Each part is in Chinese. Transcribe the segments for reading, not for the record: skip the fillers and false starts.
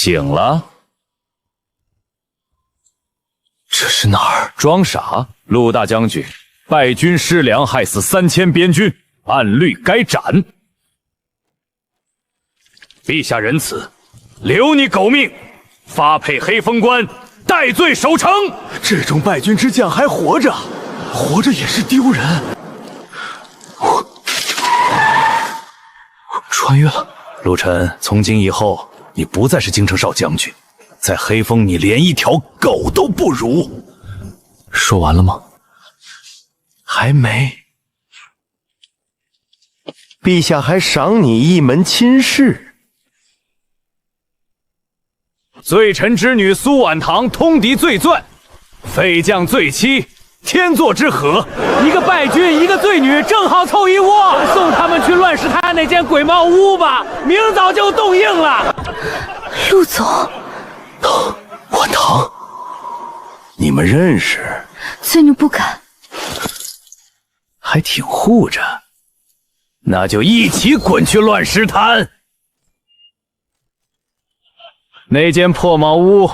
醒了？这是哪儿？装傻！陆大将军，败军失粮，害死3000边军，按律该斩。陛下仁慈，留你狗命，发配黑风关，戴罪守城。这种败军之将还活着，活着也是丢人。我穿越了。陆晨，从今以后，你不再是京城少将军，在黑风你连一条狗都不如。说完了吗？还没。陛下还赏你一门亲事。罪臣之女苏婉堂通敌罪钻，废将罪妻，天作之合。一个败军，一个罪女，正好凑一窝。送他们去乱石滩那间鬼茅屋吧，明早就动硬了。陆总，婉堂，你们认识？罪女不敢。还挺护着，那就一起滚去乱石滩。那间破茅屋，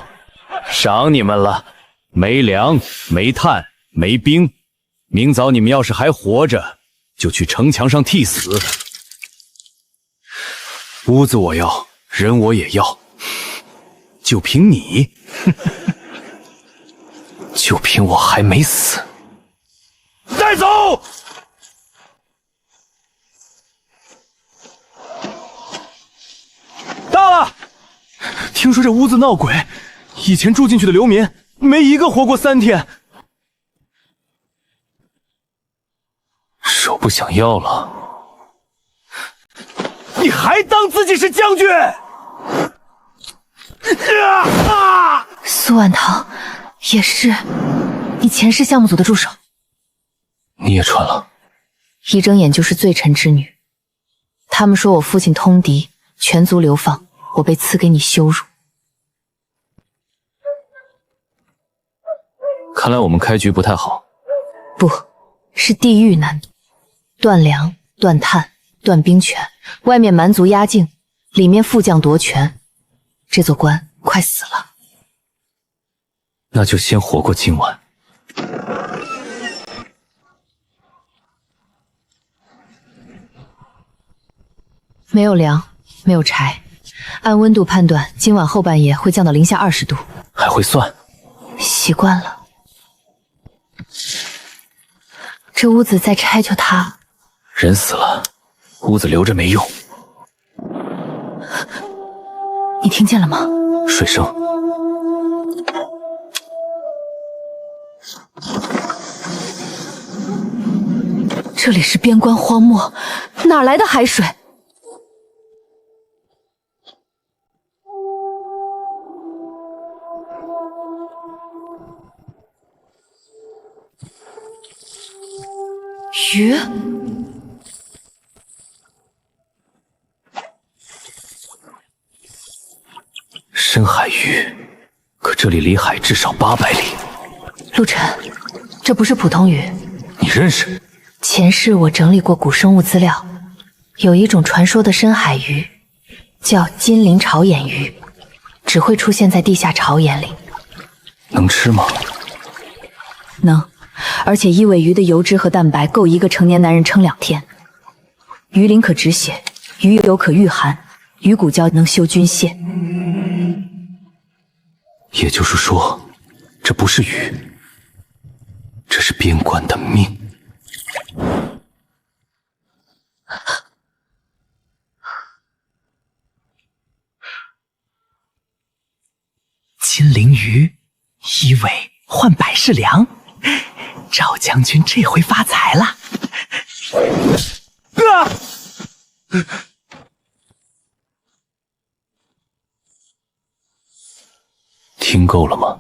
赏你们了，没粮、没炭、没兵。明早你们要是还活着，就去城墙上替死。屋子我要，人我也要，就凭你，就凭我还没死。带走！到了。听说这屋子闹鬼，以前住进去的流民没一个活过3天。手不想要了。你还当自己是将军？苏婉堂也是你前世项目组的助手。你也穿了。一睁眼就是罪臣之女。他们说我父亲通敌，全族流放，我被赐给你羞辱。看来我们开局不太好。不是地狱难，断粮、断炭、断兵权，外面蛮族压境，里面副将夺权，这座关快死了。那就先活过今晚。没有粮，没有柴，按温度判断，今晚后半夜会降到零下20度。还会算？习惯了。这屋子再拆就塌。人死了，屋子留着没用。你听见了吗？水声。这里是边关荒漠，哪来的海水？鱼？深海鱼，可这里离海至少800里。陆晨，这不是普通鱼。你认识？前世我整理过古生物资料，有一种传说的深海鱼，叫金鳞潮眼鱼，只会出现在地下潮眼里。能吃吗？能，而且一尾鱼的油脂和蛋白够一个成年男人撑2天。鱼鳞可止血，鱼油可御寒，鱼骨胶能修军械。也就是说，这不是鱼，这是边关的命。金鳞鱼，1尾换百事粮，赵将军这回发财了。听够了吗？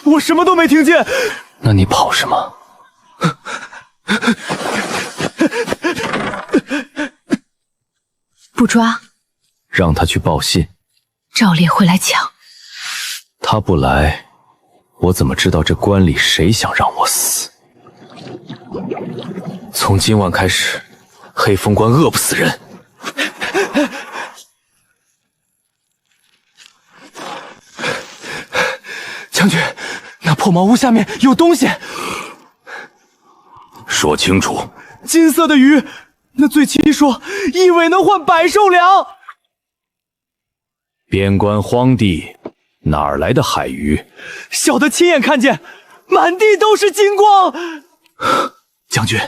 我什么都没听见。那你跑什么？不抓，让他去报信。赵烈会来抢。他不来，我怎么知道这关里谁想让我死？从今晚开始，黑风关饿不死人。将军，那破茅屋下面有东西。说清楚。金色的鱼，那醉妻说一尾能换百寿粮。边关荒地，哪儿来的海鱼？小的亲眼看见，满地都是金光。将军，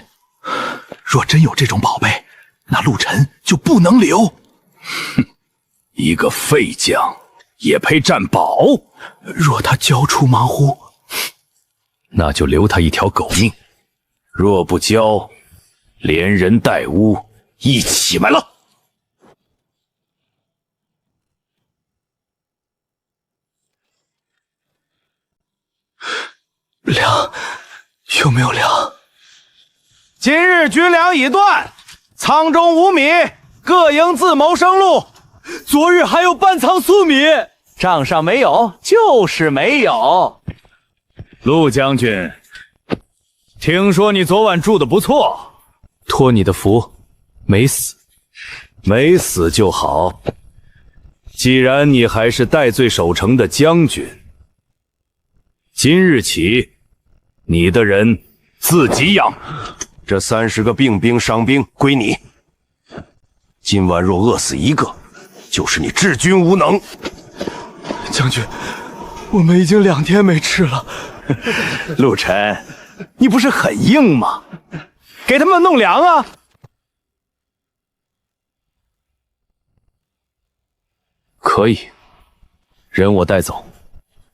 若真有这种宝贝，那陆晨就不能留。哼，一个废将也配占宝？若他交出马虎，那就留他一条狗命；若不交，连人带屋一起埋了。粮有没有粮？今日军粮已断，仓中无米，各营自谋生路。昨日还有半仓粟米，账上没有就是没有。陆将军，听说你昨晚住得不错，托你的福，没死，没死就好。既然你还是戴罪守城的将军，今日起，你的人自己养。这30个病兵伤兵归你。今晚若饿死一个，就是你治军无能。将军，我们已经2天没吃了。陆晨，你不是很硬吗？给他们弄粮啊！可以，人我带走，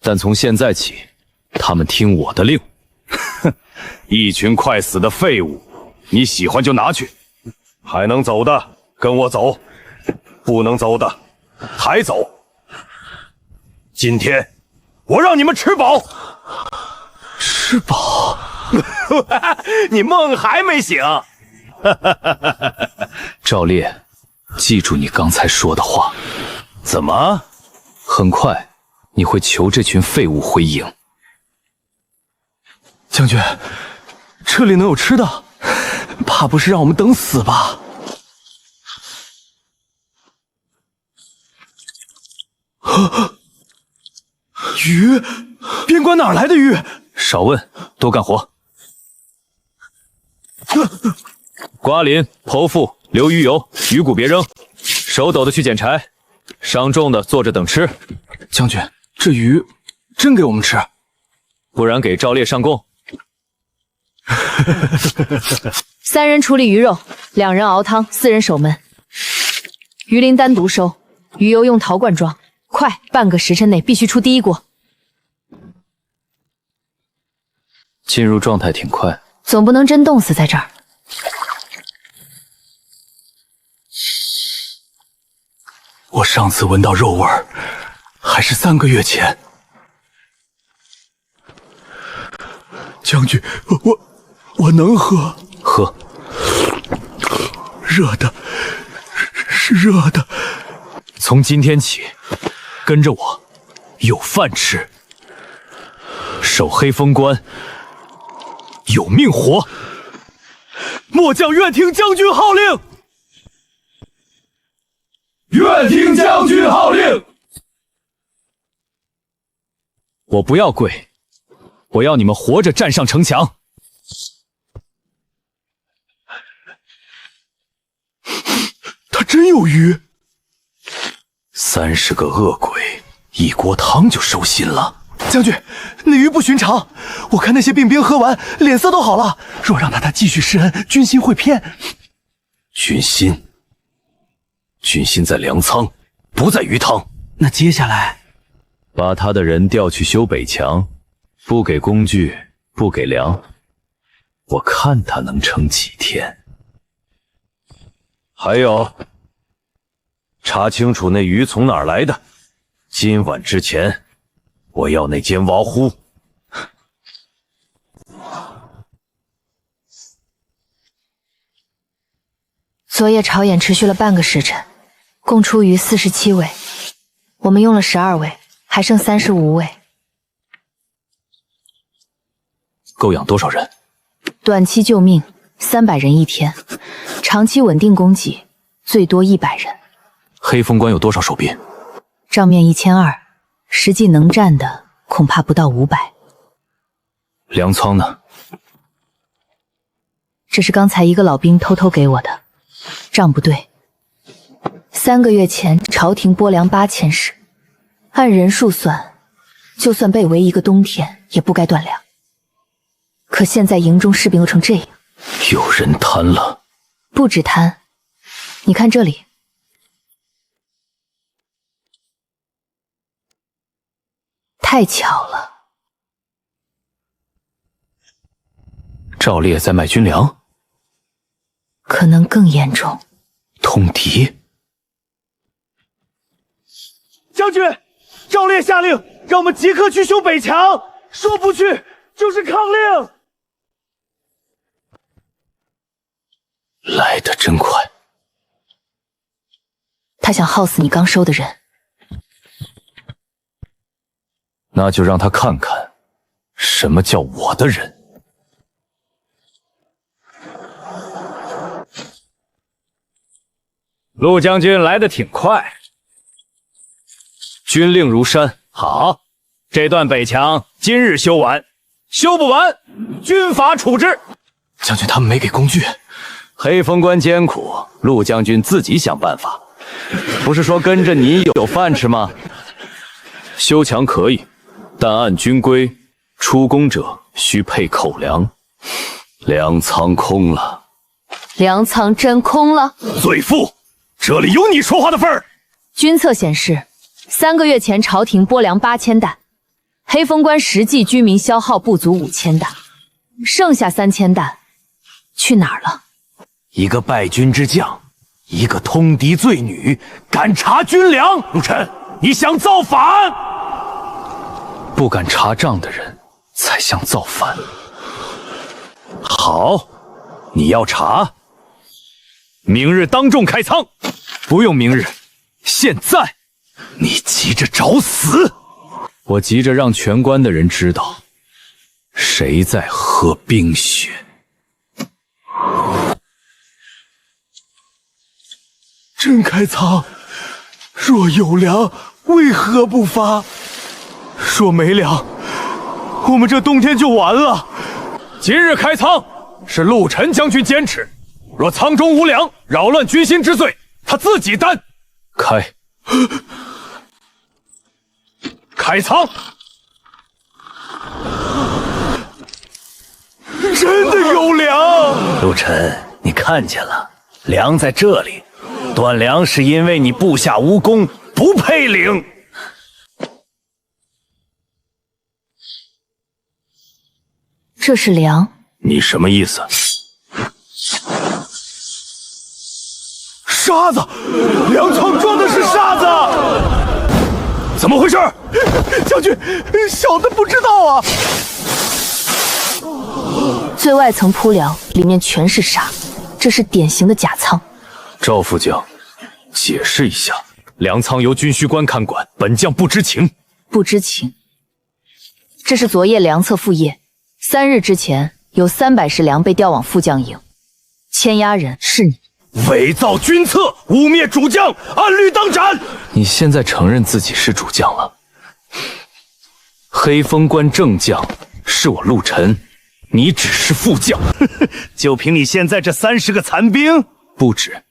但从现在起，他们听我的令。哼，一群快死的废物，你喜欢就拿去。还能走的跟我走，不能走的抬走。今天我让你们吃饱。吃饱？你梦还没醒？赵烈，记住你刚才说的话。怎么？很快你会求这群废物回营。将军，这里能有吃的？怕不是让我们等死吧？鱼，边关哪来的鱼？少问，多干活。瓜林、剖腹、留鱼油，鱼骨别扔。手抖的去捡柴，伤重的坐着等吃。将军，这鱼真给我们吃？不然给赵烈上供。3人处理鱼肉，2人熬汤，4人守门。鱼鳞单独收，鱼油用陶罐装。快，半个时辰内必须出第一锅。进入状态挺快，总不能真冻死在这儿。我上次闻到肉味儿，还是3个月前。将军，我能喝？喝。热的，是热的。从今天起，跟着我，有饭吃，守黑风关，有命活。末将愿听将军号令。愿听将军号令。我不要跪，我要你们活着站上城墙。他真有鱼。30个恶鬼，一锅汤就收心了。将军，那鱼不寻常，我看那些病兵喝完脸色都好了。若让他继续施恩，军心会偏。军心在粮仓，不在鱼汤。那接下来，把他的人调去修北墙，不给工具，不给粮，我看他能撑几天。还有，查清楚那鱼从哪儿来的，今晚之前，我要那间瓦屋。昨夜朝演持续了半个时辰，共出鱼47尾，我们用了12尾，还剩35尾。够养多少人？短期救命300人一天，长期稳定供给最多100人。黑风关有多少守兵？账面1200，实际能战的恐恐怕不到500。粮仓呢？这是刚才一个老兵偷偷给我的，账不对。3个月前朝廷拨粮8000石，按人数算，就算被围1个冬天也不该断粮。可现在营中士兵又成这样，有人贪了。不止贪，你看这里，太巧了。赵烈在卖军粮，可能更严重。通敌。将军，赵烈下令让我们即刻去修北墙，说不去就是抗令。来得真快。他想耗死你刚收的人，那就让他看看什么叫我的人。陆将军来得挺快，军令如山。好，这段北墙今日修完，修不完，军法处置。将军他们没给工具。黑风关艰苦，陆将军自己想办法。不是说跟着你有饭吃吗？修墙可以，但按军规，出宫者需配口粮。粮仓空了。粮仓真空了？嘴妇，这里有你说话的份儿。军策显示，3个月前朝廷拨粮8000担，黑风关实际居民消耗不足5000担，剩下3000担去哪儿了？一个败军之将，一个通敌罪女，敢查军粮。陆晨，你想造反？不敢查账的人才想造反。好，你要查，明日当众开仓。不用明日，现在。你急着找死？我急着让全关的人知道，谁在喝冰血。真开仓，若有粮，为何不发？若没粮，我们这冬天就完了。今日开仓是陆晨将军坚持，若仓中无粮，扰乱军心之罪，他自己担。开。开仓！真的有粮！陆晨，你看见了，粮在这里。断粮是因为你部下无功，不配领。这是粮？你什么意思？沙子，粮仓装的是沙子。怎么回事？将军，小的不知道啊。最外层铺粮，里面全是沙，这是典型的假仓。赵副将，解释一下，粮仓由军需官看管，本将不知情。不知情？这是昨夜粮册副业，3日之前有300石粮被调往副将营，牵押人是你。伪造军策，污蔑主将，按律当斩。你现在承认自己是主将了？黑风关正将是我陆晨，你只是副将。就凭你现在这30个残兵？不止。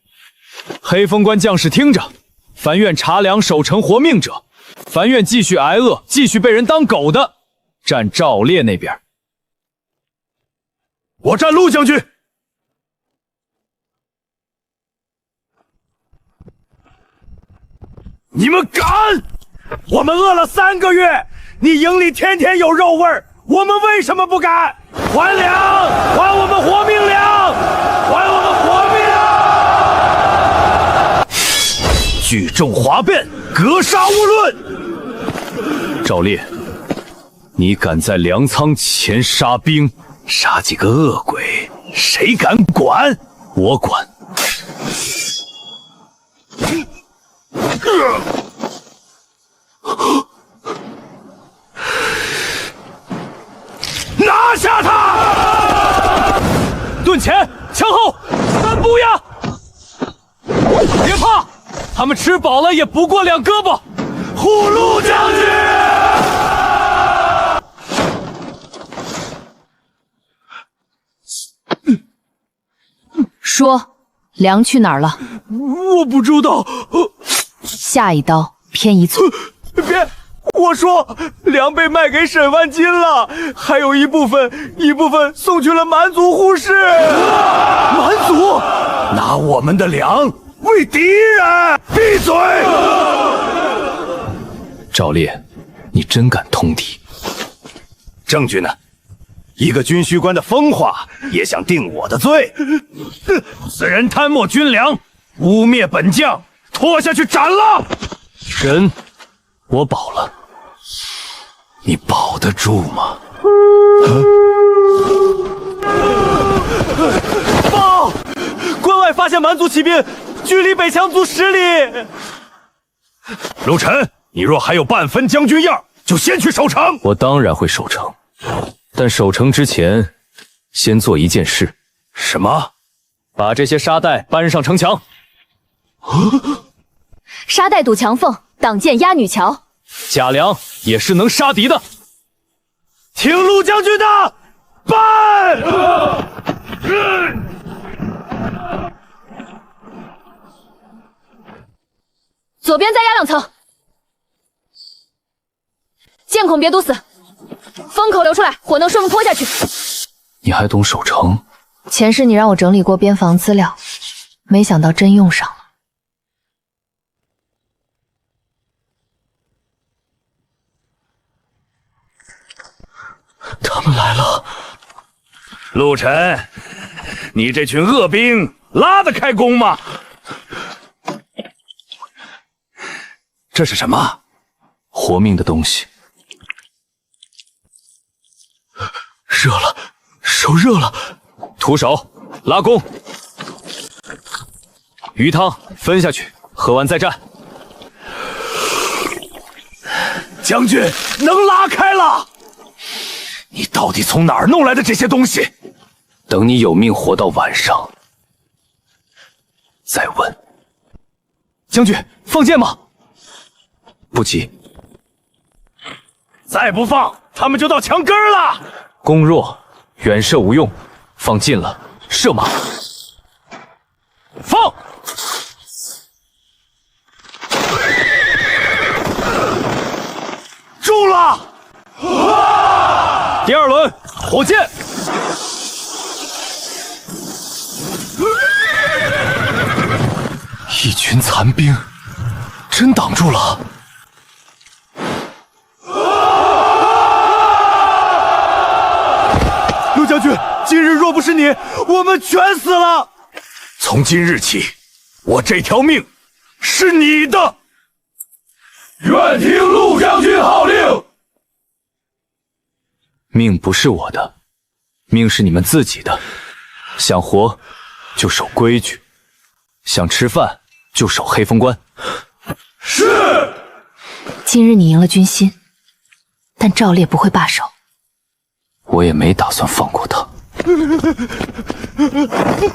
黑风关将士听着，凡愿查粮守城活命者，凡愿继续挨饿，继续被人当狗的，站赵烈那边。我站陆将军。你们敢！我们饿了3个月，你营里天天有肉味儿，我们为什么不敢？还粮，还我们活命粮，还我们活命！聚众哗变，格杀勿论。赵烈，你敢在粮仓前杀兵，杀几个恶鬼，谁敢管？我管。拿下他！盾前，墙后，3步呀！别怕，他们吃饱了也不过2胳膊。护陆将军！说，粮去哪儿了？我不知道。下一刀偏一寸。别！我说粮被卖给沈万金了，还有一部分送去了蛮族护士。蛮族拿我们的粮为敌人！闭嘴！赵烈，你真敢通敌！证据呢？一个军需官的疯话也想定我的罪？此人贪没军粮，污蔑本将，拖下去斩了！人，我保了。你保得住吗？报！关外发现蛮族骑兵，距离北羌族10里。陆晨，你若还有半分将军样，就先去守城。我当然会守城，但守城之前，先做一件事。什么？把这些沙袋搬上城墙。沙袋堵墙缝，挡箭压女桥。贾良也是能杀敌的。听陆将军的，搬！左边再压2层，箭孔别堵死，风口流出来，火能顺风泼下去。你还懂守城？前世你让我整理过边防资料，没想到真用上了。他们来了。陆晨，你这群恶兵拉得开弓吗？这是什么？活命的东西。热了，手热了。徒手拉弓，鱼汤分下去，喝完再战。将军能拉开了。你到底从哪儿弄来的这些东西？等你有命活到晚上，再问。将军，放箭吗？不急，再不放，他们就到墙根了。弓弱，远射无用，放近了，射马。放！住了！第2轮，火箭！一群残兵，真挡住了。陆将军，今日若不是你，我们全死了。从今日起，我这条命是你的。愿听陆将军号令。命不是我的，命是你们自己的。想活就守规矩，想吃饭就守黑风关。是。今日你赢了军心，但赵烈不会罢手。我也没打算放过他。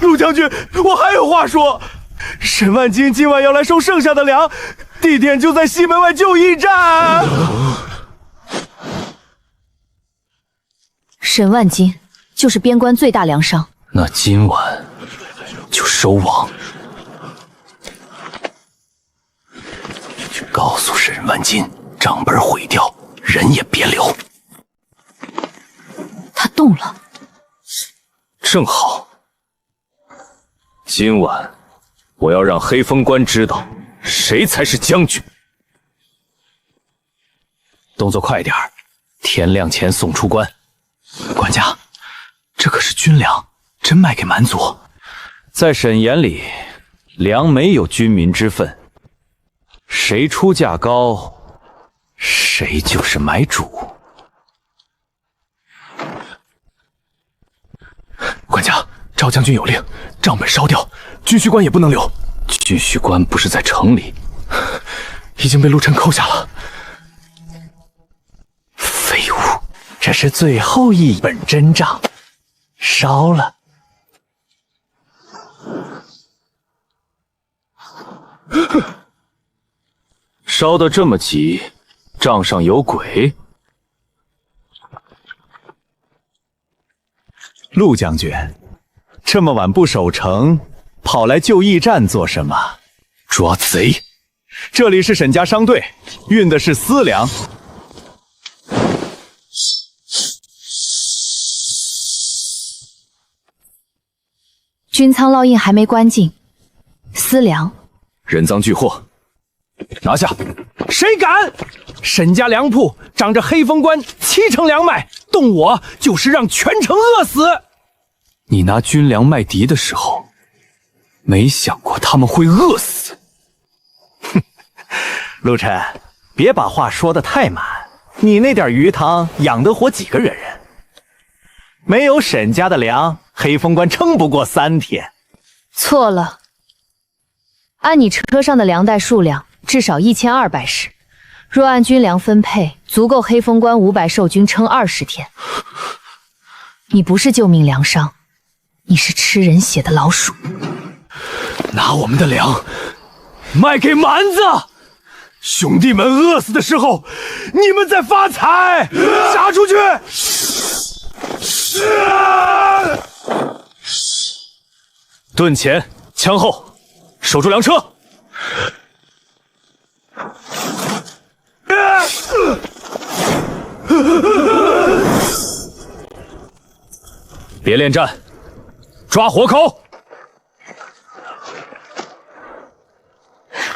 陆将军，我还有话说。沈万金今晚要来收剩下的粮，地点就在西门外旧驿站。沈万金就是边关最大粮商。那今晚就收网。去告诉沈万金，账本毁掉，人也别留。他动了。正好，今晚我要让黑风关知道谁才是将军。动作快点儿，天亮前送出关。管家，这可是军粮，真卖给蛮族。在沈眼里，粮没有军民之分，谁出价高，谁就是买主。管家，赵将军有令，账本烧掉，军需官也不能留。军需官不是在城里，已经被陆晨扣下了。废物，这是最后一本真账，烧了。烧得这么急，账上有鬼？陆将军，这么晚不守城，跑来救驿站做什么？捉贼！这里是沈家商队，运的是私粮。军仓烙印还没关进，私粮人赃俱获，拿下！谁敢？沈家粮铺长着黑风关70%粮麦，动我就是让全城饿死。你拿军粮卖敌的时候，没想过他们会饿死。哼，陆晨，别把话说得太满。你那点鱼塘养得活几个人？没有沈家的粮，黑风关撑不过3天。错了，按你车上的粮袋数量，至少1200石。若按军粮分配，足够黑风关500守军撑20天。你不是救命粮商，你是吃人血的老鼠。拿我们的粮卖给蛮子，兄弟们饿死的时候，你们再发财。杀出去！盾前，枪后，守住粮车。别恋战，抓活口！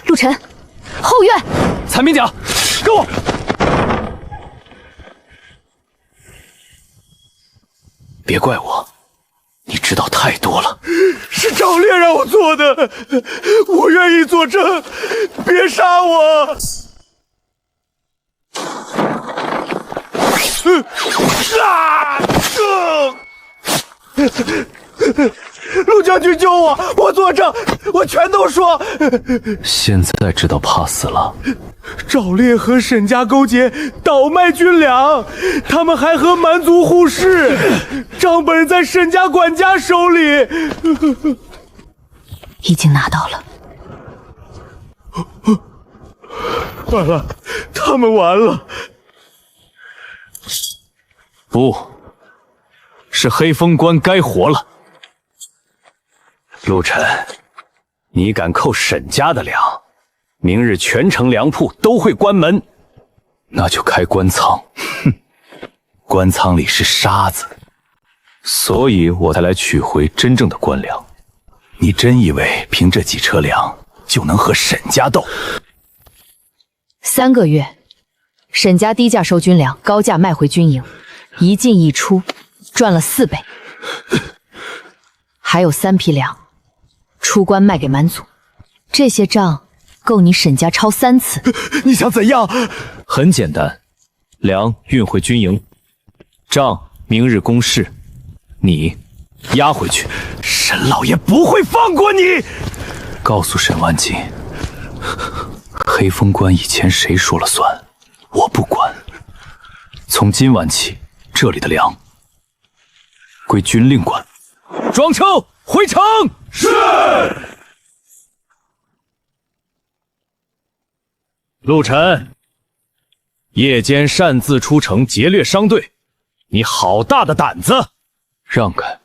陆晨，后院，残兵甲，跟我！别怪我，你知道太多了。是赵烈让我做的，我愿意作证，别杀我！陆将军救我！我作证，我全都说。现在知道怕死了。赵烈和沈家勾结，倒卖军粮，他们还和蛮族互市，账本在沈家管家手里。已经拿到了。完了，他们完了。不，是黑风关该活了。陆晨，你敢扣沈家的粮，明日全城粮铺都会关门，那就开官仓。哼，官仓里是沙子，所以我才来取回真正的官粮。你真以为凭这几车粮就能和沈家斗？3个月，沈家低价收军粮，高价卖回军营，一进一出，赚了4倍。还有3批粮，出关卖给蛮族，这些账够你沈家抄3次。你想怎样？很简单，粮运回军营，账明日公示，你押回去。沈老爷不会放过你！告诉沈万金，黑风关以前谁说了算？我不管。从今晚起，这里的粮归军令管。装车回城。是。陆晨，夜间擅自出城劫掠商队，你好大的胆子！让开！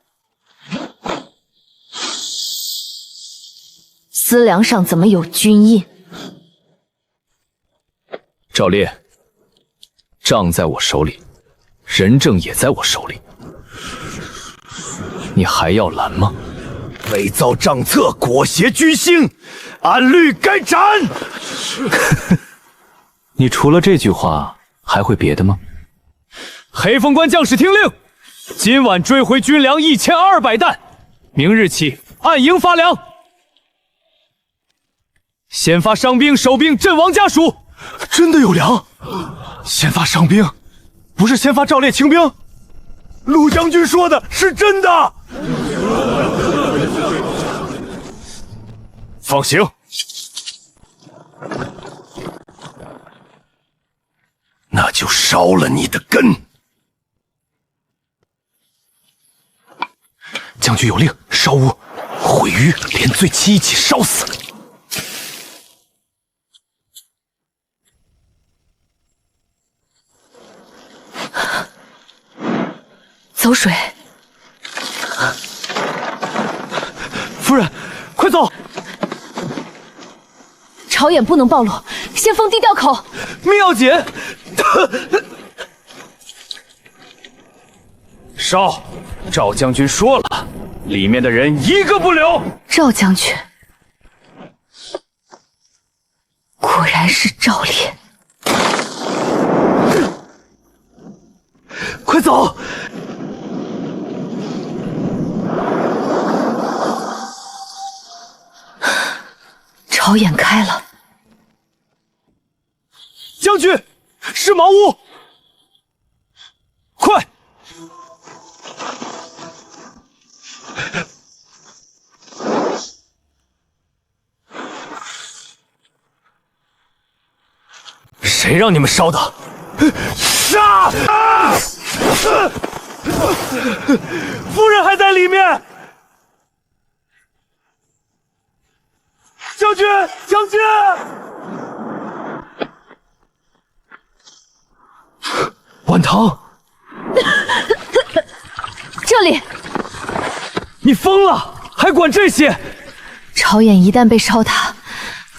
私粮上怎么有军印？赵烈，账在我手里，人证也在我手里，你还要拦吗？伪造账册，裹挟军心，按律该斩。你除了这句话还会别的吗？黑风关将士听令，今晚追回军粮1200担，明日起按营发粮。先发伤兵、守兵阵亡家属。真的有粮？先发伤兵，不是先发赵烈清兵？陆将军说的是真的。放行。那就烧了你的根。将军有令，烧屋毁鱼，连罪妻一起烧死。走水。夫人，走！朝眼不能暴露，先封地调口。妙姐，烧！赵将军说了，里面的人一个不留。赵将军，果然是赵烈。快走！朝眼开了。将军，是茅屋！快！谁让你们烧的？杀！夫人还在里面。将军，将军！晚唐，这里，你疯了，还管这些？朝眼一旦被烧塌，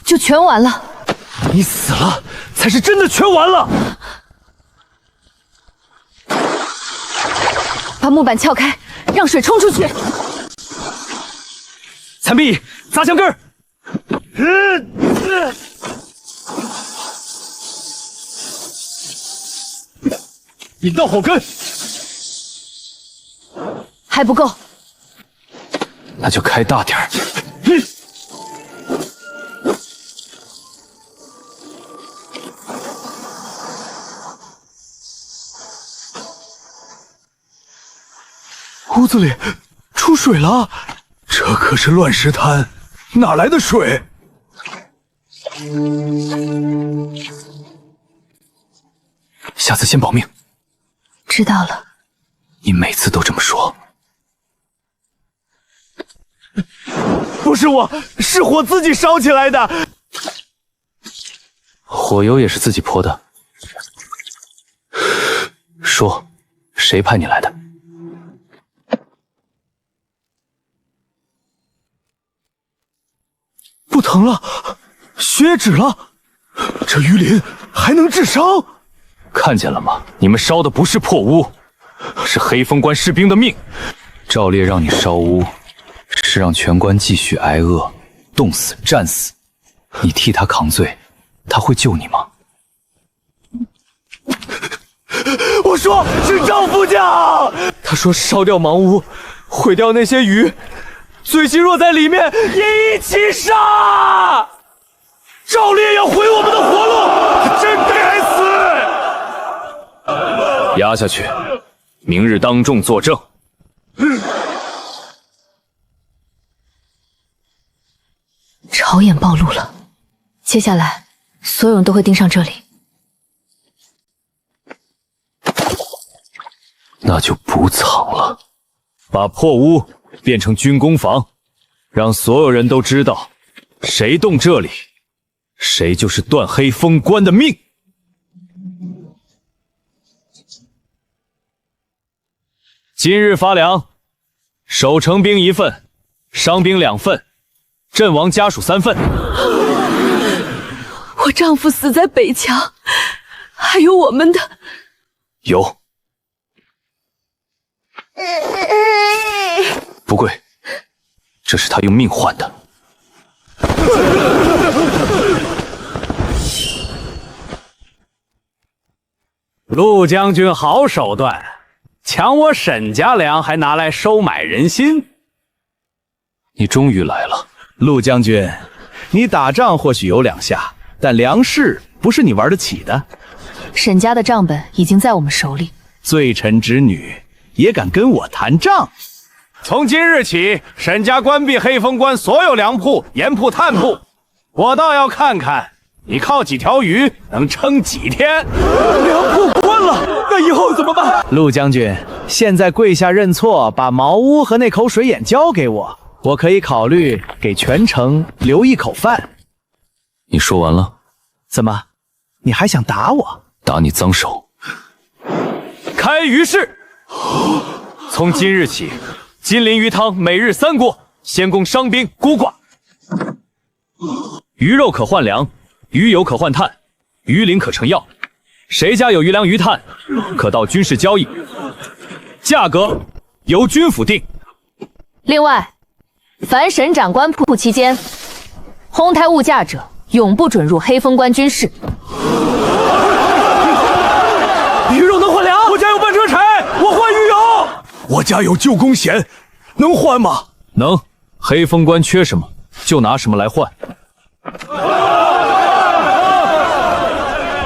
就全完了。你死了，才是真的全完了。把木板撬开，让水冲出去。残壁，砸墙根儿。引到后根，还不够。那就开大点儿。屋子里出水了，这可是乱石滩，哪来的水？下次先保命。知道了。你每次都这么说。不是我，是火自己烧起来的。火油也是自己泼的。说，谁派你来的？不疼了，血也止了，这鱼鳞还能治伤。看见了吗？你们烧的不是破屋，是黑风关士兵的命。赵烈让你烧屋，是让全关继续挨饿、冻死、战死。你替他扛罪，他会救你吗？我说是赵副将，他说烧掉盲屋，毁掉那些鱼，罪行若在里面，也一起杀。赵烈要毁我们的活路，真该死！压下去，明日当众作证。朝眼暴露了，接下来所有人都会盯上这里。那就补藏了，把破屋变成军工房，让所有人都知道，谁动这里，谁就是断黑封关的命。今日发粮，守城兵1份，伤兵2份，阵亡家属3份。我丈夫死在北墙，还有我们的。有。不贵，这是他用命换的。陆将军好手段，抢我沈家粮还拿来收买人心。你终于来了，陆将军，你打仗或许有2下，但粮食不是你玩得起的。沈家的账本已经在我们手里，罪臣之女也敢跟我谈账？从今日起，沈家关闭黑风关所有粮铺、盐铺、炭铺，我倒要看看你靠几条鱼能撑几天。粮铺关了，那以后怎么办？陆将军，现在跪下认错，把茅屋和那口水眼交给我，我可以考虑给全城留一口饭。你说完了？怎么，你还想打我？打你脏手。开鱼市，从今日起，金鳞鱼汤每日3锅，先供伤兵孤寡。鱼肉可换粮，鱼油可换炭，鱼鳞可成药。谁家有鱼粮鱼炭，可到军事交易，价格由军府定。另外，凡审斩官铺期间，哄抬物价者，永不准入黑风关军事。鱼肉能换粮，我家有半车柴，我换鱼油。我家有旧弓弦，能换吗？能。黑风关缺什么，就拿什么来换。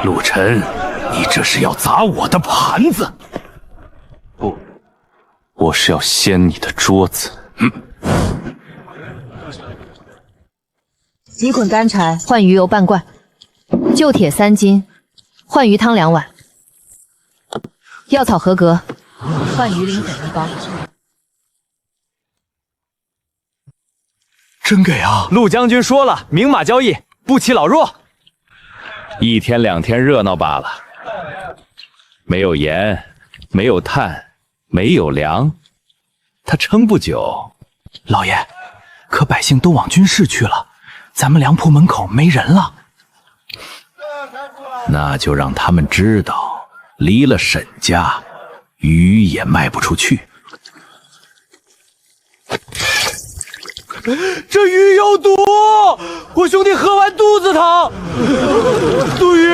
陆晨，你这是要砸我的盘子？不，我是要掀你的桌子。几捆干柴换鱼油半罐，旧铁3斤换鱼汤2碗，药草合格换鱼鳞粉1包。真给啊！陆将军说了，明码交易，不欺老弱。1天2天热闹罢了，没有盐，没有炭，没有粮，他撑不久。老爷，可百姓都往军事去了，咱们粮铺门口没人了。那就让他们知道，离了沈家，鱼也卖不出去。这鱼有毒，我兄弟喝完肚子疼。毒鱼，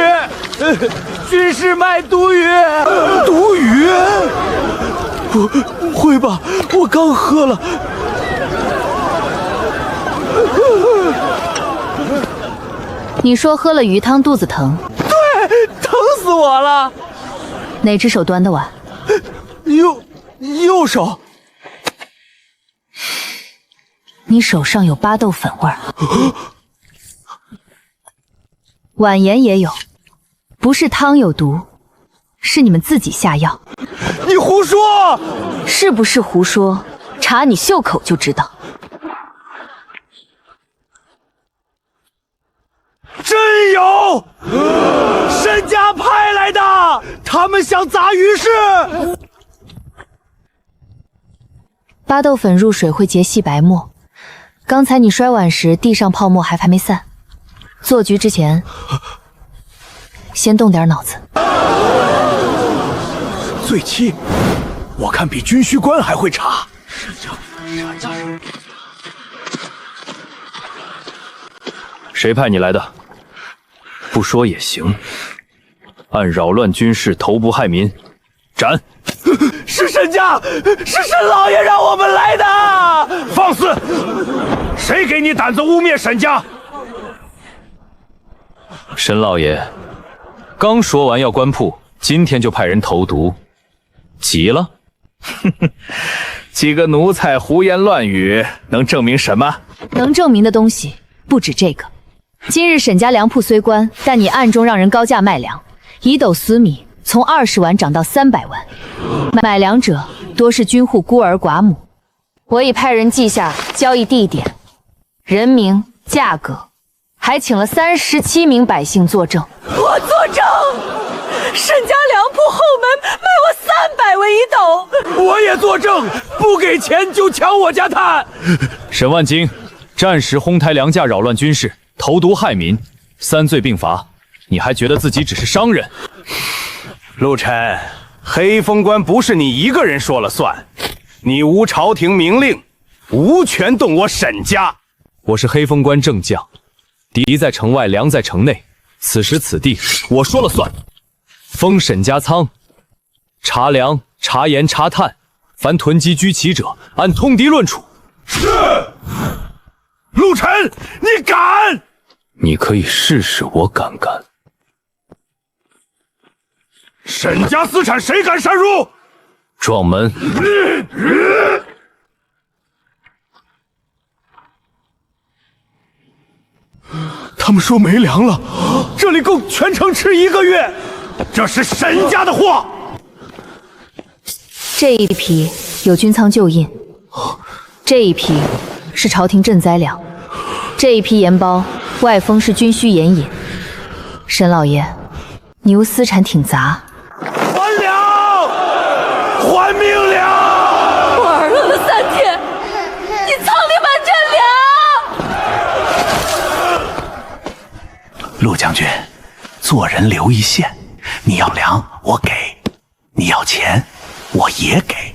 军事卖毒鱼。毒鱼？不会吧，我刚喝了。你说喝了鱼汤肚子疼？对，疼死我了。哪只手端的碗？右手。你手上有巴豆粉味儿，碗盐也有，不是汤有毒，是你们自己下药。你胡说！是不是胡说？查你袖口就知道。真有，沈家派来的，他们想砸鱼市。巴豆粉入水会结细白沫。刚才你摔碗时，地上泡沫还没散。做局之前，先动点脑子。最轻，我看比军需官还会查。谁派你来的？不说也行。按扰乱军事、投不害民，斩！是沈家，是沈老爷让我们来的。放肆！谁给你胆子污蔑沈家？沈老爷刚说完要关铺，今天就派人投毒，急了？几个奴才胡言乱语，能证明什么？能证明的东西不止这个。今日沈家粮铺虽关，但你暗中让人高价卖粮，1斗丝米从20碗涨到300碗，买粮者多是军户孤儿寡母。我已派人记下交易地点、人名、价格，还请了37名百姓作证。我作证，沈家粮铺后门卖我300文1斗。我也作证，不给钱就抢我家炭。沈万金暂时哄抬粮价，扰乱军事，投毒害民，3罪并罚。你还觉得自己只是商人？陆晨，黑风关不是你一个人说了算，你无朝廷明令，无权动我沈家。我是黑风关正将，敌在城外，粮在城内，此时此地我说了算。封沈家仓，查粮、查盐、查炭，凡囤积居奇者，按通敌论处。是。陆晨，你敢？你可以试试我敢不敢。沈家私产谁敢擅入？撞门！他们说没粮了，这里够全城吃1个月。这是沈家的货。这一批有军仓旧印，这一批是朝廷赈灾粮，这一批盐包外封是军需盐引。沈老爷，你无私产挺杂。还粮，还命粮！我儿饿了3天，你仓里满陆将军，做人留一线，你要粮我给，你要钱我也给，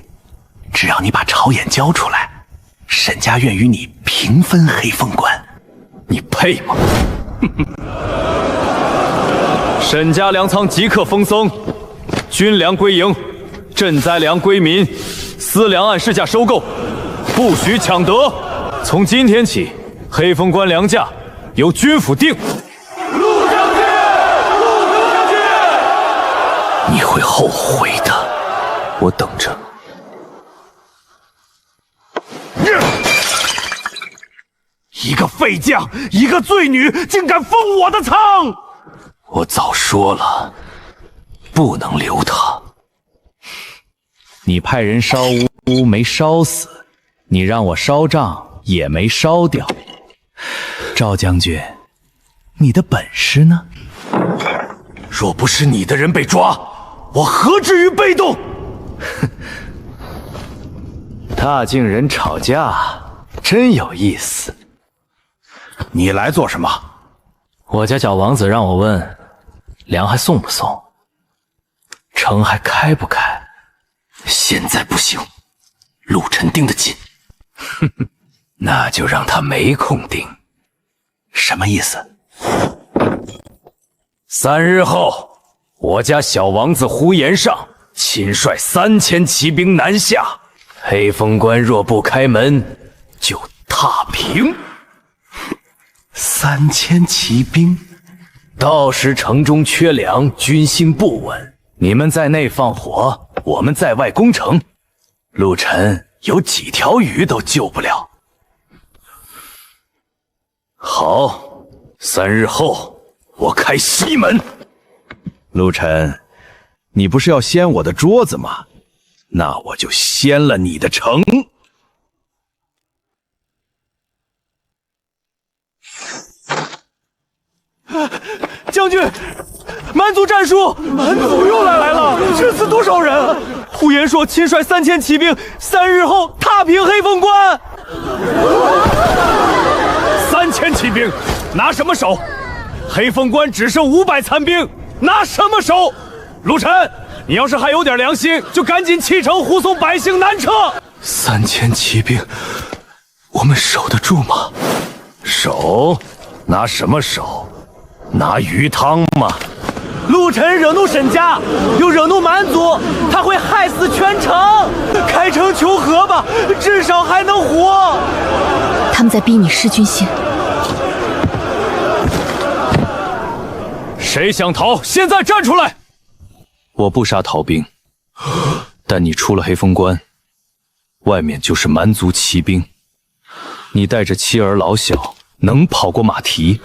只要你把朝眼交出来，沈家愿与你平分黑风关。你配吗？沈家粮仓即刻封僧，军粮归营，赈灾粮归民，私粮按市价收购，不许抢得。从今天起，黑风关粮价由军府定。陆将军，陆将军，你会后悔的，我等着。一个废将，一个罪女，竟敢封我的仓！我早说了，不能留他。你派人烧屋没烧死，你让我烧账也没烧掉。赵将军，你的本事呢？若不是你的人被抓，我何至于被动？大靖人吵架真有意思。你来做什么？我家小王子让我问，粮还送不送？城还开不开？现在不行，陆晨盯得紧。那就让他没空盯。什么意思？3日后，我家小王子呼延尚亲率3000骑兵南下，黑风关若不开门，就踏平。3000骑兵，到时城中缺粮，军心不稳，你们在内放火，我们在外攻城，陆晨有几条鱼都救不了。好，3日后我开西门。陆晨，你不是要掀我的桌子吗？那我就掀了你的城。将军，蛮族战术，蛮族又来了，这次多少人啊？呼延灼亲率3000骑兵，3日后踏平黑风关。3000骑兵，拿什么守？黑风关只剩500残兵，拿什么守？陆晨，你要是还有点良心，就赶紧弃城护送百姓南撤。3000骑兵，我们守得住吗？守？拿什么守？拿鱼汤吗？陆晨惹怒沈家，又惹怒蛮族，他会害死全城。开城求和吧，至少还能活。他们在逼你失军心。谁想逃？现在站出来！我不杀逃兵，但你出了黑风关，外面就是蛮族骑兵，你带着妻儿老小，能跑过马蹄？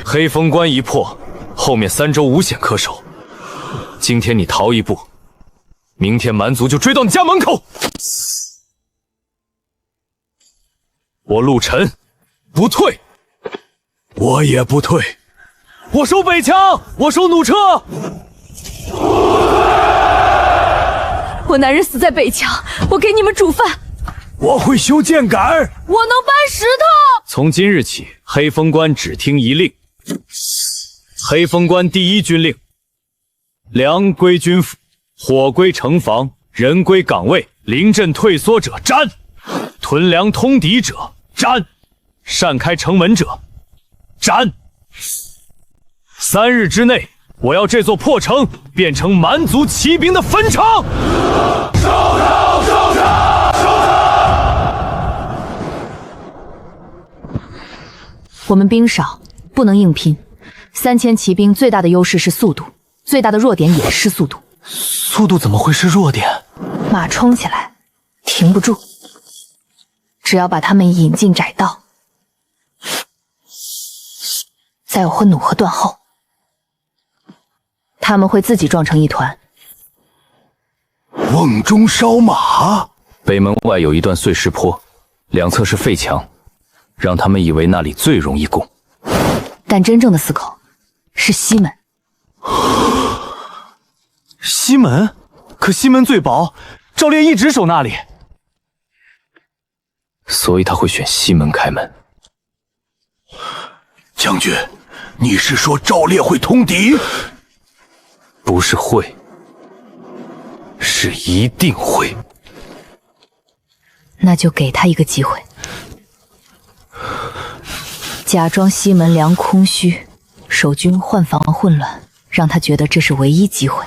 黑风关一破，后面3州无险可守。今天你逃一步，明天蛮族就追到你家门口。我陆晨不退，我也不退。我守北墙，我守弩车。我男人死在北墙，我给你们煮饭。我会修箭杆，我能搬石头。从今日起，黑风关只听一令。黑风关第1军令：粮归军府，火归城防，人归岗位，临阵退缩者斩，屯粮通敌者斩，擅开城门者斩。3日之内，我要这座破城变成蛮族骑兵的坟场。收城，收城，收城！我们兵少，不能硬拼。3000骑兵最大的优势是速度，最大的弱点也是速度。速度怎么会是弱点？马冲起来，停不住。只要把他们引进窄道，在我会弩和断后，他们会自己撞成一团。瓮中烧马。北门外有一段碎石坡，两侧是废墙，让他们以为那里最容易攻。但真正的死口是西门。西门？可西门最薄，赵烈一直守那里。所以他会选西门开门。将军，你是说赵烈会通敌？不是会，是一定会。那就给他一个机会，假装西门梁空虚，守军换防混乱，让他觉得这是唯一机会。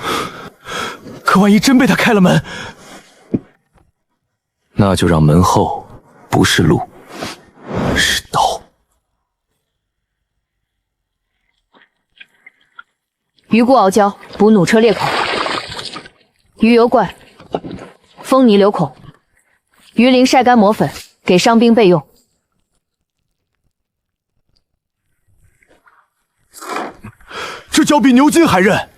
可万一真被他开了门，那就让门后不是路，是刀。鱼骨熬胶补弩车裂孔，鱼油罐封泥留孔，鱼鳞晒干磨粉，给伤兵备用。这胶比牛筋还韧。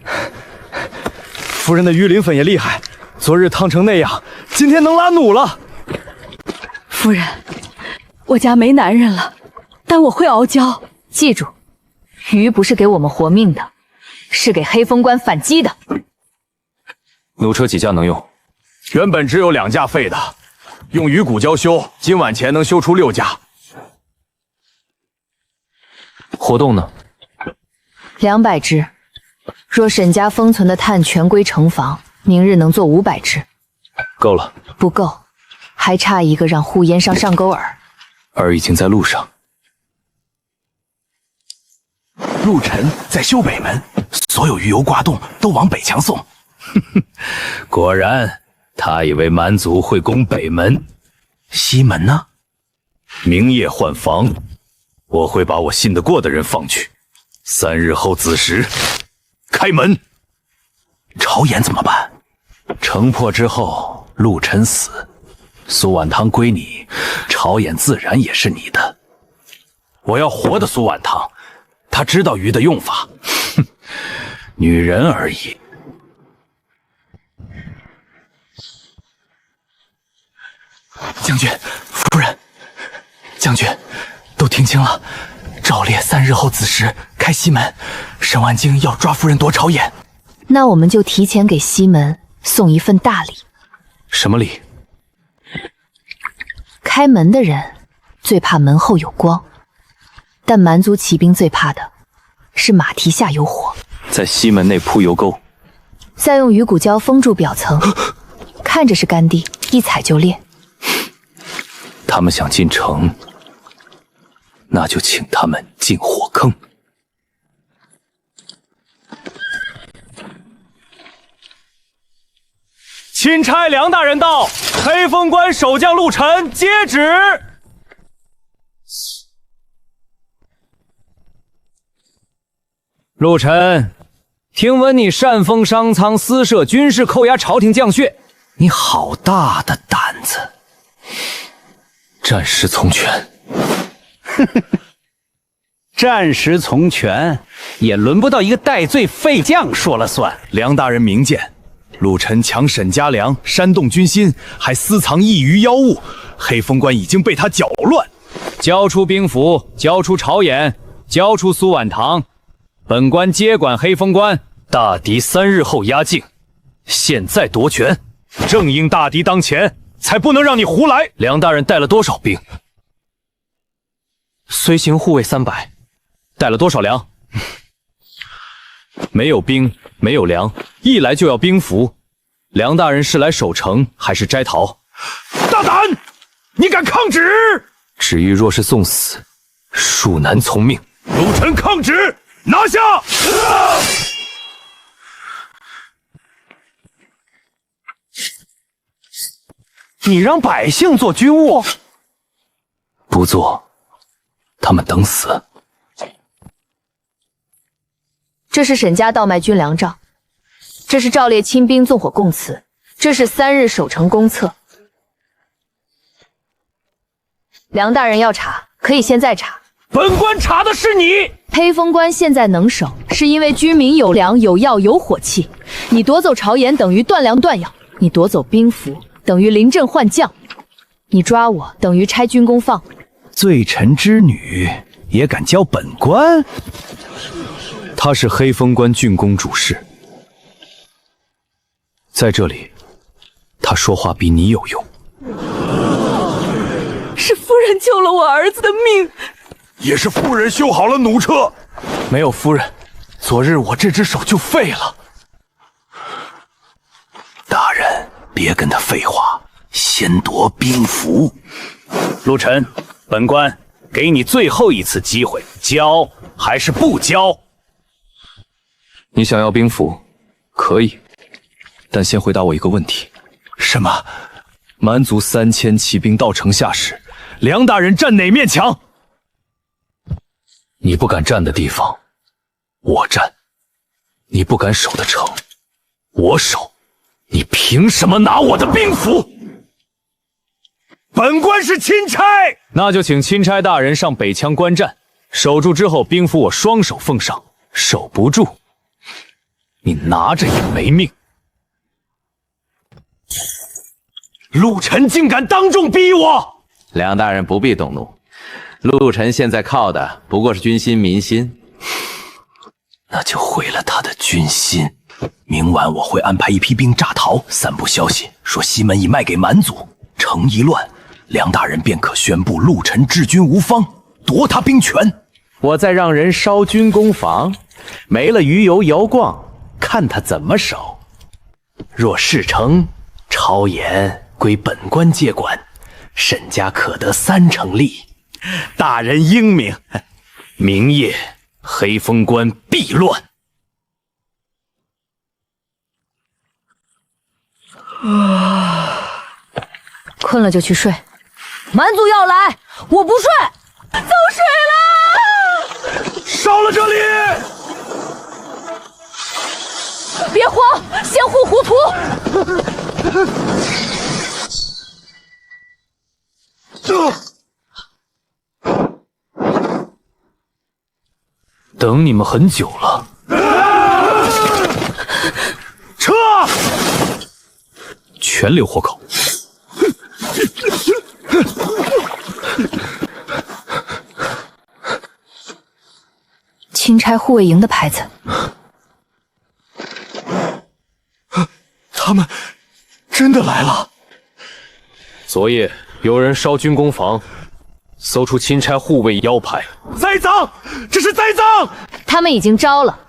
夫人的鱼鳞粉也厉害，昨日烫成那样，今天能拉弩了。夫人，我家没男人了，但我会熬胶。记住，鱼不是给我们活命的，是给黑风关反击的。弩车几架能用？原本只有2架废的，用鱼骨胶修，今晚前能修出6架。活动呢？200只。若沈家封存的炭全归城防，明日能做500只。够了。不够，还差一个让呼延上上钩饵。饵已经在路上。陆沉在修北门，所有鱼油挂洞都往北墙送。果然，他以为蛮族会攻北门。西门呢？明夜换防，我会把我信得过的人放去。3日后子时，开门。朝颜怎么办？城破之后，陆沉死，苏婉堂归你，朝颜自然也是你的。我要活的苏婉堂，他知道鱼的用法。哼，女人而已。将军，夫人，将军，都听清了。赵烈3日后子时开西门，沈万京要抓夫人夺朝颜。那我们就提前给西门送一份大礼。什么礼？开门的人最怕门后有光，但蛮族骑兵最怕的是马蹄下有火。在西门内铺油沟，再用鱼骨胶封住表层，看着是干地，一踩就裂。他们想进城，那就请他们进火坑。钦差梁大人到，黑风关守将陆沉接旨。陆沉，听闻你擅封商仓，私设军事，扣押朝廷将血，你好大的胆子！暂时从权。暂时从权，也轮不到一个戴罪废将说了算。梁大人明鉴，陆沉强沈家粮，煽动军心，还私藏异鱼妖物，黑风关已经被他搅乱。交出兵符，交出朝颜，交出苏婉堂，本官接管黑风关。大敌3日后压境，现在夺权，正应大敌当前，才不能让你胡来。梁大人带了多少兵？随行护卫300。带了多少粮？没有兵，没有粮，一来就要兵符。梁大人是来守城还是摘桃？大胆！你敢抗旨？旨意若是送死，恕难从命。陆沉抗旨，拿下！你让百姓做军务，不做，他们等死。这是沈家倒卖军粮账，这是赵烈亲兵纵火供词，这是3日守城公策。梁大人要查，可以现在查。本官查的是你。黑风关现在能守，是因为军民有粮、有药、有火器。你夺走朝颜，等于断粮断药；你夺走兵符，等于临阵换将；你抓我，等于拆军功放。罪臣之女也敢教本官？他是黑风关郡公主事，在这里，他说话比你有用。是夫人救了我儿子的命。也是夫人修好了弩车。没有夫人，昨日我这只手就废了。大人，别跟他废话，先夺兵符。陆晨，本官给你最后一次机会，交还是不交？你想要兵符，可以，但先回答我一个问题：什么？蛮族3000骑兵到城下时，梁大人站哪面墙？你不敢站的地方，我站；你不敢守的城，我守。你凭什么拿我的兵符？本官是钦差，那就请钦差大人上北墙观战，守住之后，兵符我双手奉上；守不住，你拿着也没命。陆晨竟敢当众逼我！梁大人不必动怒，陆晨现在靠的不过是军心民心。那就毁了他的军心。明晚我会安排一批兵诈逃，散布消息说西门已卖给蛮族，城一乱，梁大人便可宣布陆晨治军无方，夺他兵权。我再让人烧军工房，没了鱼油窑矿，看他怎么守。若事成，超盐归本官接管，沈家可得30%利。大人英明，明夜黑风关必乱。困了就去睡。蛮族要来，我不睡。走水了！烧了这里！别慌，先护糊涂。等你们很久了。撤！全留活口。钦差护卫营的牌子，他们真的来了。昨夜有人烧军工房，搜出钦差护卫腰牌。栽赃！这是栽赃！他们已经招了，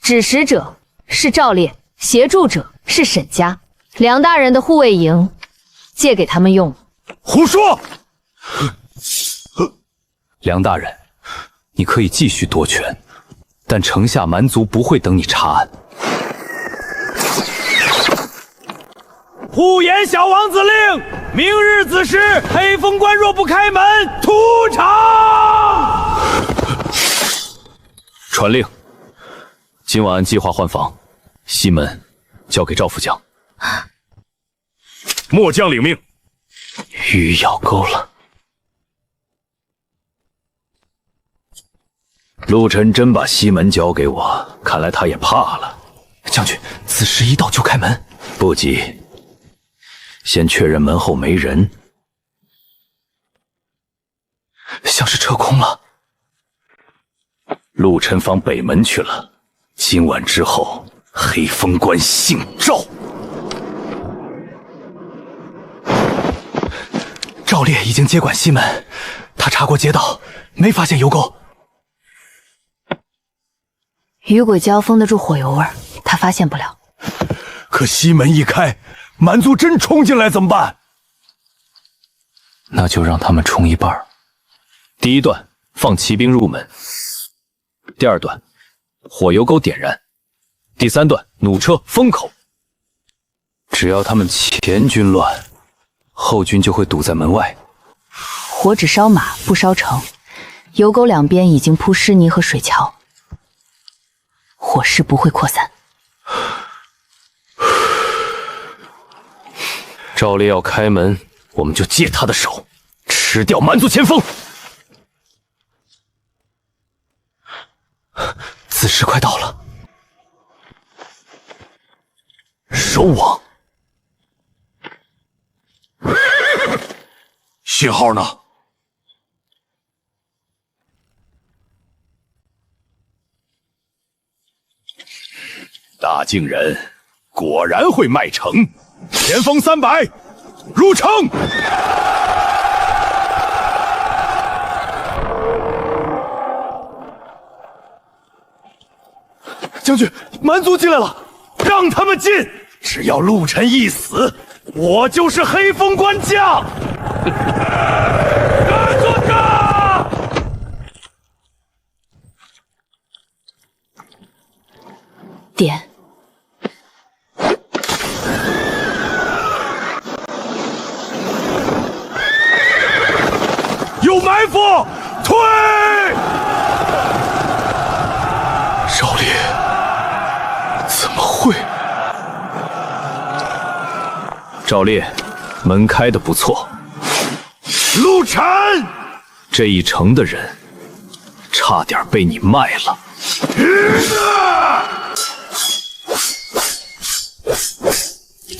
指使者是赵烈，协助者是沈家。梁大人的护卫营借给他们用。胡说！梁大人，你可以继续夺权，但城下蛮族不会等你查案。呼延小王子令，明日子时，黑风关若不开门，屠场！传令，今晚按计划换防，西门交给赵副将。末将领命。鱼咬钩了。陆晨真把西门交给我，看来他也怕了。将军，子时一到就开门。不急，先确认门后没人。像是撤空了。陆晨放北门去了。今晚之后，黑风关姓赵。赵烈已经接管西门，他查过街道，没发现油沟。雨鬼胶封得住火油味儿，他发现不了。可西门一开，蛮族真冲进来怎么办？那就让他们冲一半。第一段放骑兵入门，第二段火油沟点燃，第三段弩车封口。只要他们前军乱，后军就会堵在门外。火只烧马不烧城，油沟两边已经铺湿泥和水桥，火势不会扩散。赵烈要开门，我们就借他的手，吃掉蛮族前锋。子时快到了，收网。信号呢？大靖人果然会卖城。前锋300，入城！将军，蛮族进来了，让他们进！只要陆晨一死，我就是黑风关将。敢做这！点。有埋伏，退！少烈，怎么会？赵烈，门开的不错。陆晨，这一城的人，差点被你卖了。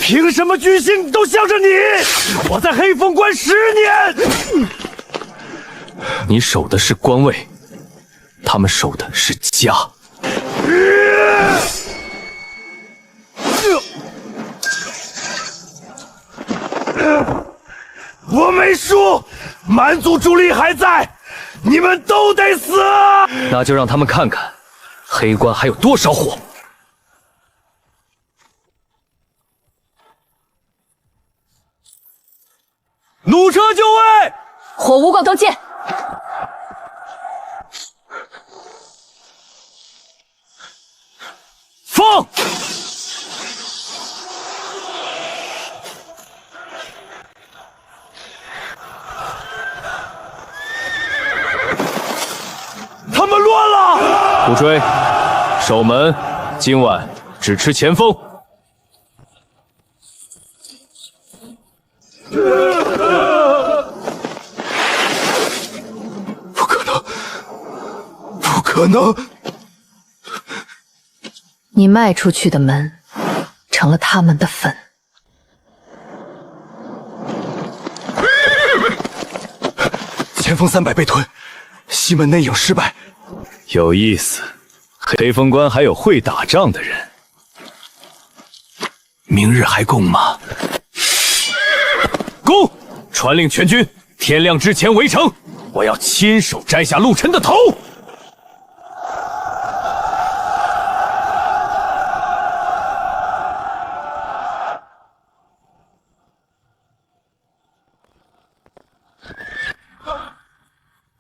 凭什么居心都向着你？我在黑风关10年。你守的是官位，他们守的是家。我没输，蛮族主力还在，你们都得死！那就让他们看看，黑关还有多少火。弩车就位，火无光头剑。放！他们乱了！不追，守门，今晚只吃前锋。不可能，不可能！你迈出去的门，成了他们的坟。前锋300被吞，西门内应失败。有意思，黑风关还有会打仗的人。明日还攻吗？攻！传令全军，天亮之前围城。我要亲手摘下陆晨的头。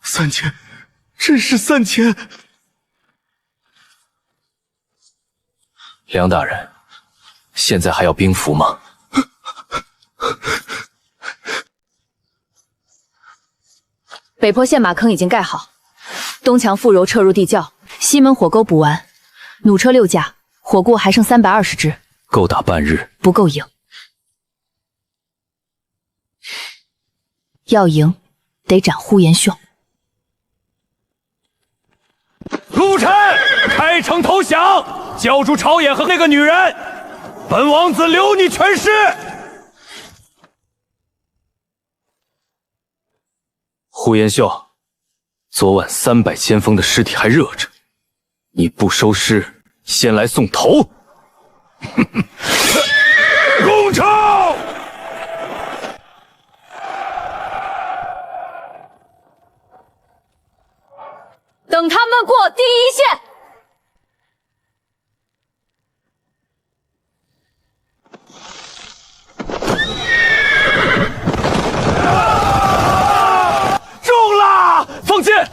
3000，真是3000！梁大人，现在还要兵符吗？北坡陷马坑已经盖好，东墙富柔撤入地窖，西门火沟补完，弩车6架，火锅还剩320只，够打半日。不够赢。要赢，得斩呼延秀。陆晨，开城投降，交出朝野和那个女人，本王子留你全尸。呼延秀，昨晚300先锋的尸体还热着，你不收尸，先来送头。攻城！等他们过第一线。中了！放箭！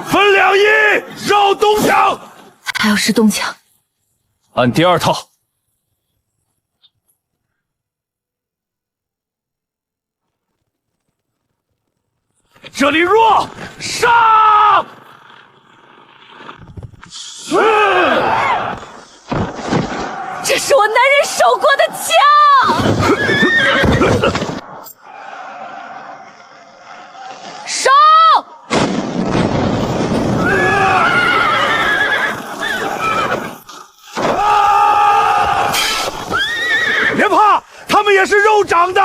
分2翼，绕东墙。还要是东墙。按第2套。这里弱，上！这是我男人守过的家。上！别怕，他们也是肉长的。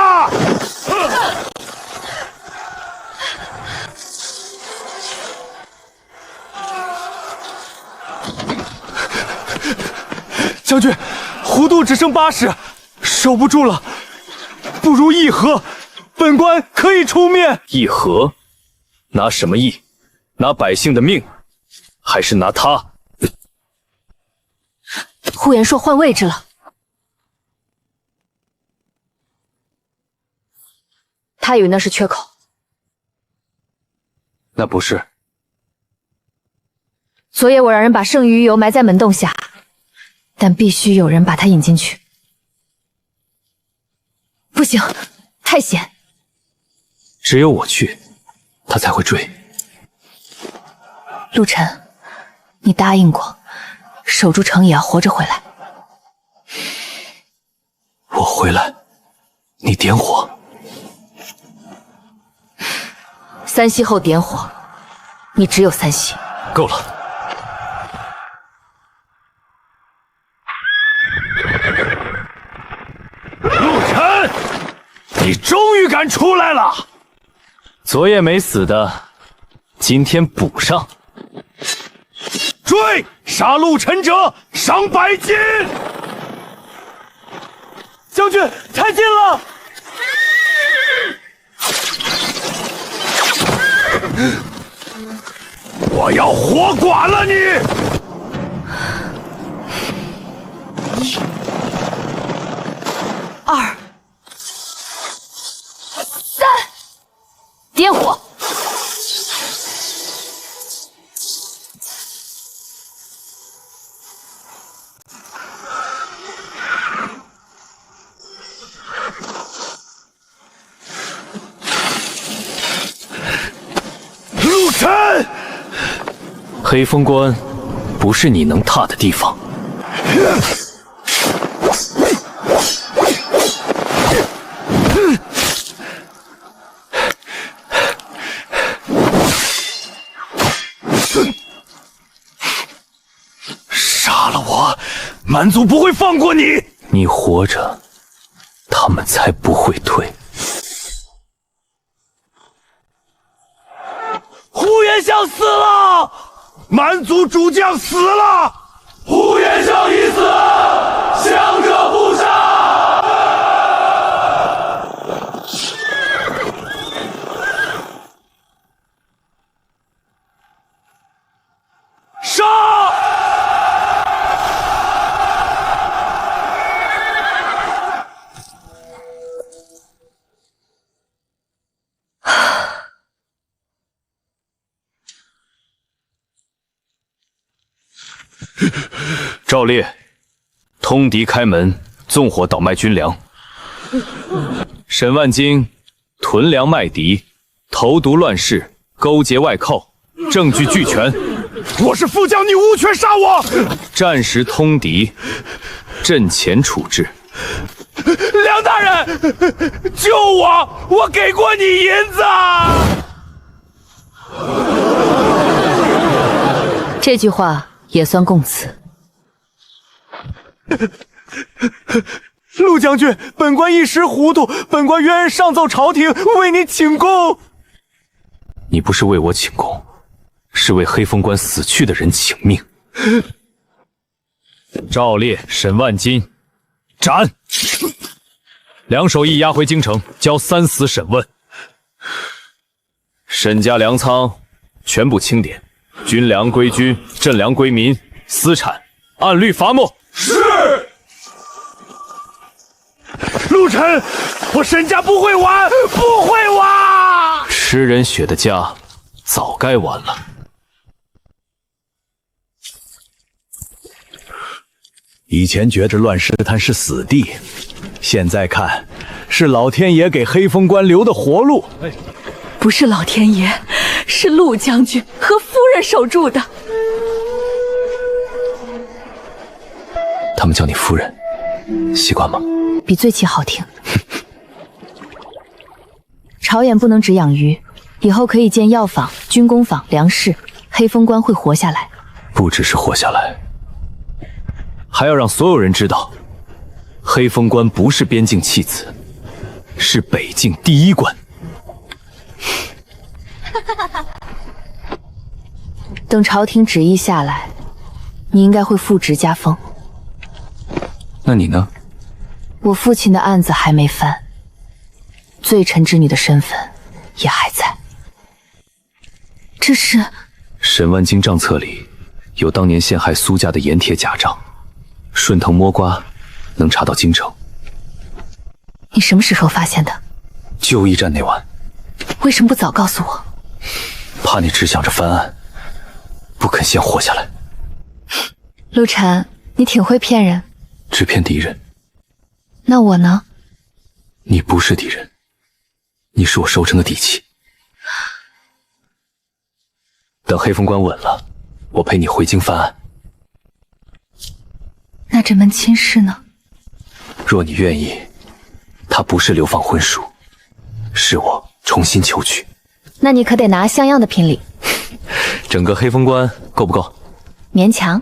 将军，弧度只剩80，守不住了，不如议和，本官可以出面。议和，拿什么议？拿百姓的命，还是拿他？呼延硕换位置了，他以为那是缺口，那不是。昨夜我让人把剩余鱼油埋在门洞下，但必须有人把它引进去。不行，太险。只有我去，他才会追。陆晨，你答应过，守住城也要活着回来。我回来，你点火。3息后点火，你只有3息。够了。陆晨，你终于敢出来了！昨夜没死的，今天补上。追！杀陆晨者赏100金。将军，太近了！我要活剐了你！ 1、2、3，点火！陆晨，黑风关不是你能踏的地方。 杀了我，蛮族不会放过你！你活着，他们才不会退。呼延灼死了，蛮族主将死了，呼延灼已死，降者不杀。杀！ 赵烈，通敌开门，纵火倒卖军粮。沈万金屯粮卖敌，投毒乱世，勾结外寇，证据俱全。我是副将，你无权杀我！战时通敌，阵前处置。梁大人，救我！我给过你银子。这句话也算供词。 陆将军，本官一时糊涂，本官原上奏朝廷为你请功。你不是为我请功，是为黑风关死去的人请命。赵烈、沈万金，斩！两手一押回京城，交3司审问。沈家粮仓全部清点，军粮归军，镇粮归民，私产按律罚没。 是，陆晨，我沈家不会完，不会完！吃人血的家，早该完了。以前觉着乱石滩是死地，现在看，是老天爷给黑风关留的活路。不是老天爷，是陆将军和夫人守住的。 他们叫你夫人，习惯吗？比醉骑好听。朝眼不能只养鱼，以后可以建药坊、军工坊、粮食，黑风关会活下来。不只是活下来，还要让所有人知道，黑风关不是边境弃子，是北境第一关。等朝廷旨意下来，你应该会复职加封。 那你呢？我父亲的案子还没翻，罪臣之女的身份也还在。这是沈万金账册里有当年陷害苏家的盐铁假账，顺藤摸瓜，能查到京城。你什么时候发现的？旧驿站那晚。为什么不早告诉我？怕你只想着翻案，不肯先活下来。陆晨，你挺会骗人。只骗敌人。那我呢？你不是敌人，你是我收成的底气。等黑风关稳了，我陪你回京翻案。那这门亲事呢？若你愿意，它不是流放婚书，是我重新求娶。那你可得拿像样的聘礼。整个黑风关够不够？勉强。